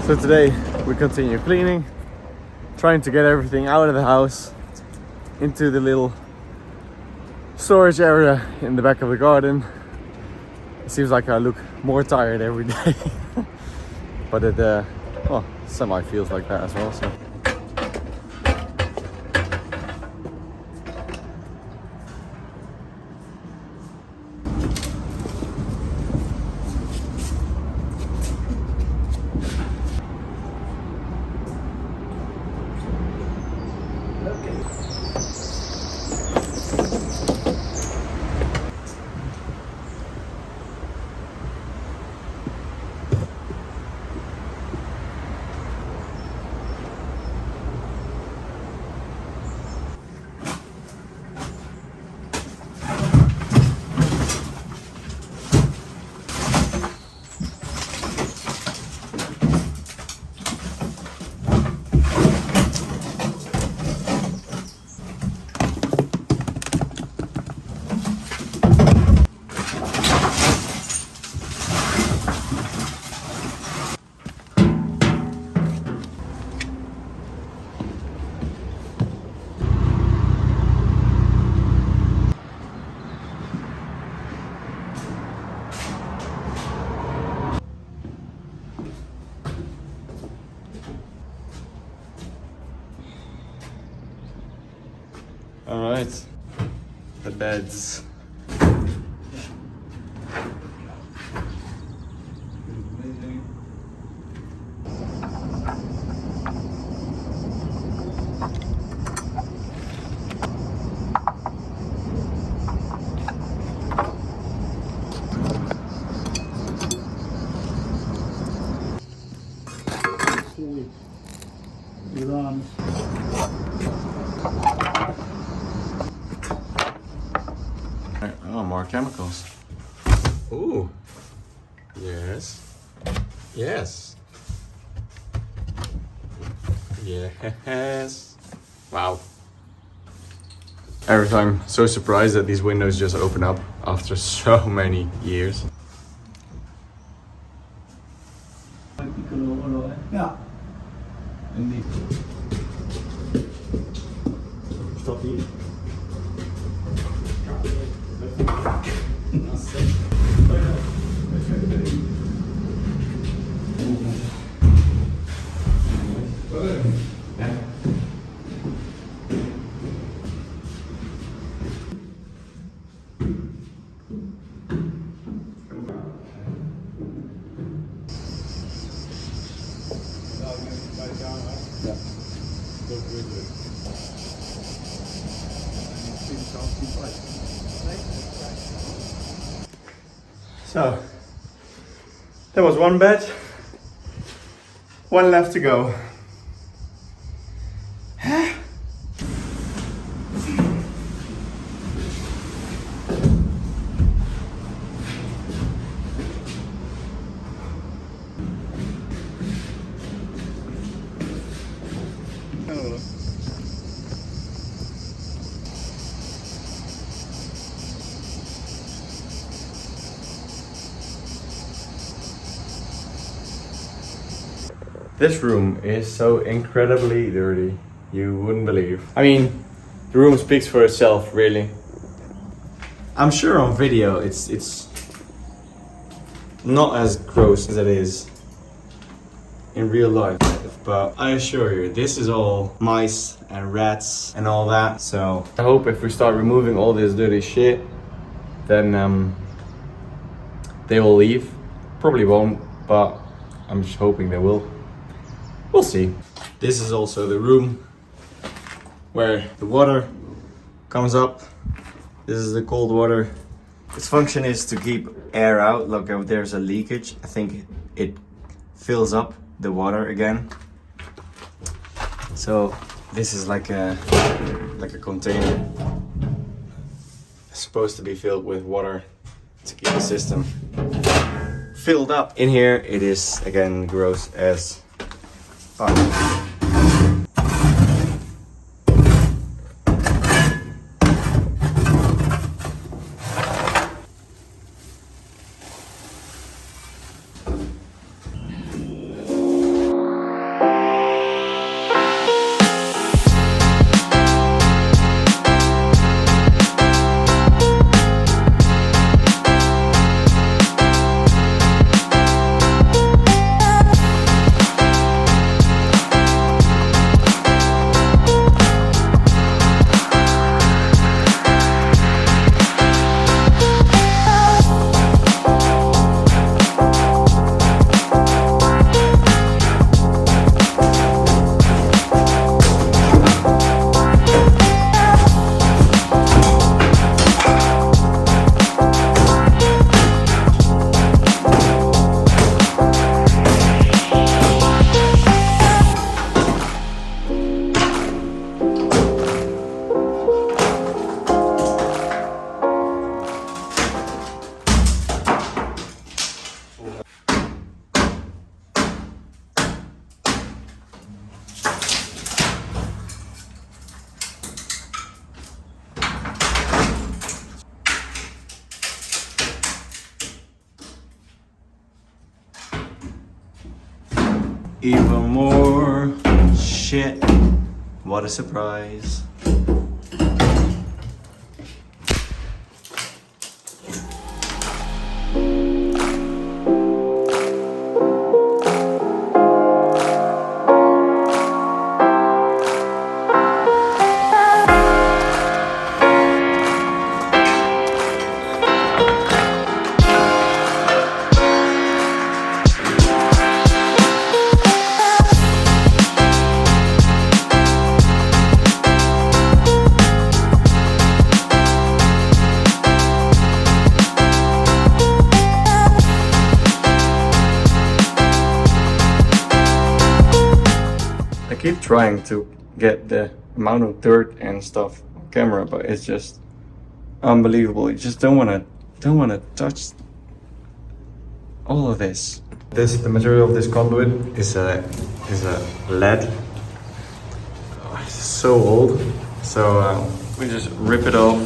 So today we continue cleaning, trying to get everything out of the house into the little storage area in the back of the garden. It seems like I look more tired every day, but it well, semi feels like that as well. So. All right, the beds. Oh, more chemicals. Ooh. Yes. Yes. Yes. Wow. Every time, so surprised that these windows just open up after so many years. Ja. Indeed. Stop hier. So, there was one bed, one left to go. This room is so incredibly dirty, you wouldn't believe. I mean, the room speaks for itself, really. I'm sure on video it's not as gross as it is in real life, but I assure you, this is all mice and rats and all that. So I hope if we start removing all this dirty shit, then they will leave. Probably won't, but I'm just hoping they will. We'll see. This is also the room where the water comes up. This is the cold water. Its function is to keep air out. Look, there's a leakage. I think it fills up the water again. So this is like a container. It's supposed to be filled with water to keep the system filled up. In here it is again gross as fuck. Even more shit. What a surprise. I keep trying to get the amount of dirt and stuff on camera, but it's just unbelievable. You just don't wanna touch all of this. The material of this conduit is a lead. Oh, it's so old. So we just rip it off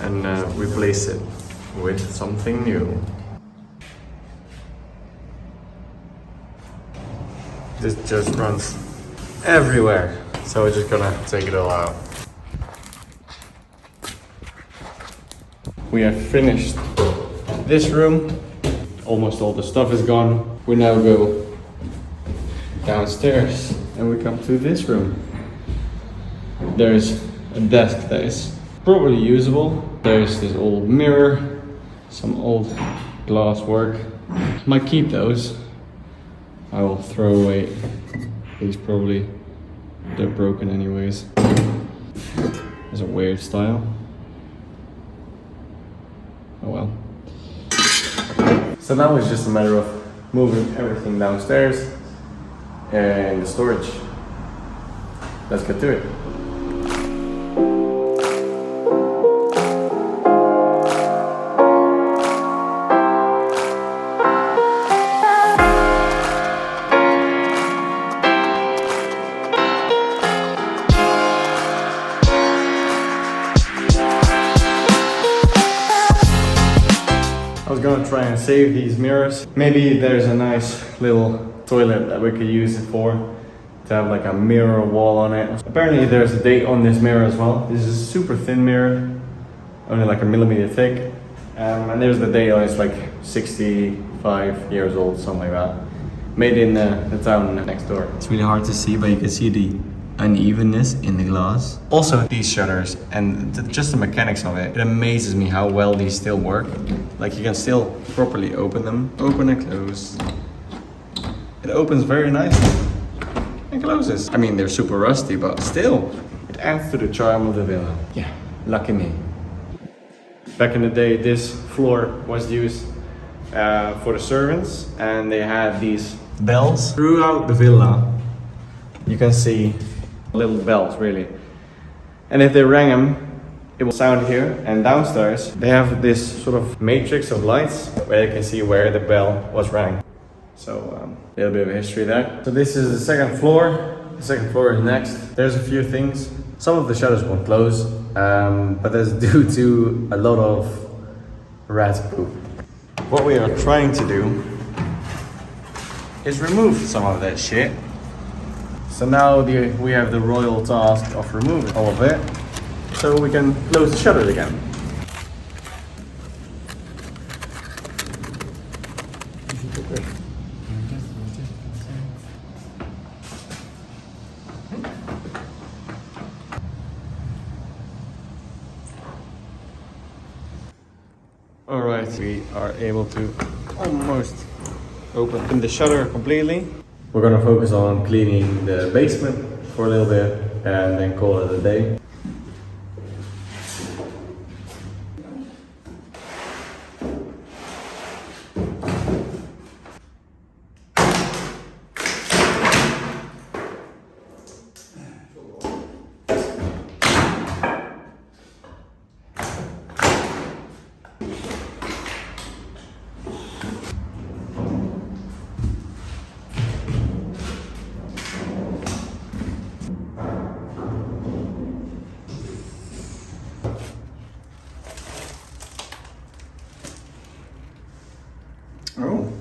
and replace it with something new. This just runs everywhere. So we're just gonna take it all out. We have finished this room. Almost all the stuff is gone. We now go downstairs and we come to this room. There's a desk that is probably usable. There's this old mirror, some old glass work. Might keep those. I will throw away these probably. They're broken anyways. It's a weird style. Oh well. So now it's just a matter of moving everything downstairs and the storage. Let's get to it. I was gonna try and save these mirrors. Maybe there's a nice little toilet that we could use it for, to have like a mirror wall on it. Apparently there's a date on this mirror as well. This is a super thin mirror, only like 1 millimeter thick. And there's the date on it, it's like 65 years old, something like that. Made in the town next door. It's really hard to see, but you can see the unevenness in the glass. Also these shutters and just the mechanics of it. It amazes me how well these still work. Like you can still properly open them. Open and close. It opens very nicely and closes. I mean, they're super rusty, but still, it adds to the charm of the villa. Yeah, lucky me. Back in the day, this floor was used for the servants, and they had these bells throughout the villa. You can see little bells, really. And if they rang them, it will sound here. And downstairs, they have this sort of matrix of lights where you can see where the bell was rang. So a little bit of history there. So this is the second floor. The second floor is next. There's a few things. Some of the shutters won't close, but that's due to a lot of rat poop. What we are trying to do is remove some of that shit. So now we have the royal task of removing all of it, so we can close the shutters again. Alright, we are able to almost open the shutter completely. We're gonna focus on cleaning the basement for a little bit and then call it a day. Oh.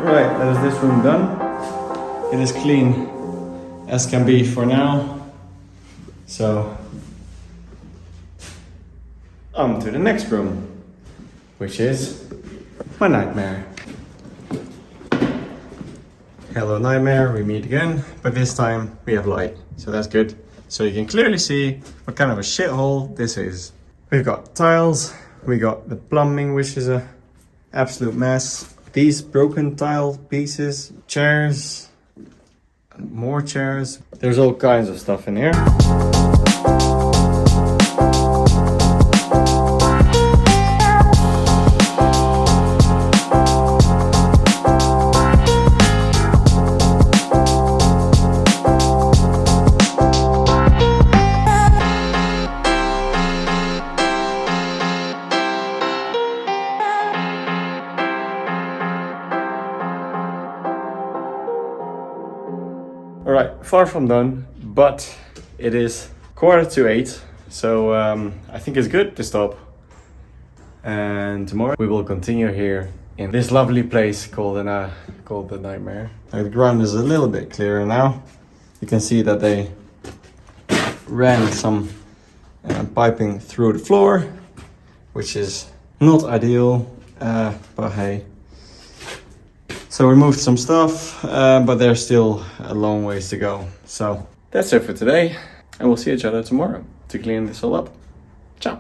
Right, that is this room done. It is clean as can be for now. So, on to the next room, which is my nightmare. Hello nightmare, we meet again, but this time we have light, so that's good. So you can clearly see what kind of a shithole this is. We've got tiles, we got the plumbing, which is a absolute mess. These broken tile pieces, chairs, more chairs. There's all kinds of stuff in here. Alright, far from done, but it is 7:45, so I think it's good to stop. And tomorrow we will continue here in this lovely place called the Nightmare. The ground is a little bit clearer now. You can see that they ran some piping through the floor, which is not ideal, but hey. So we moved some stuff, but there's still a long ways to go. So that's it for today, and we'll see each other tomorrow to clean this all up. Ciao.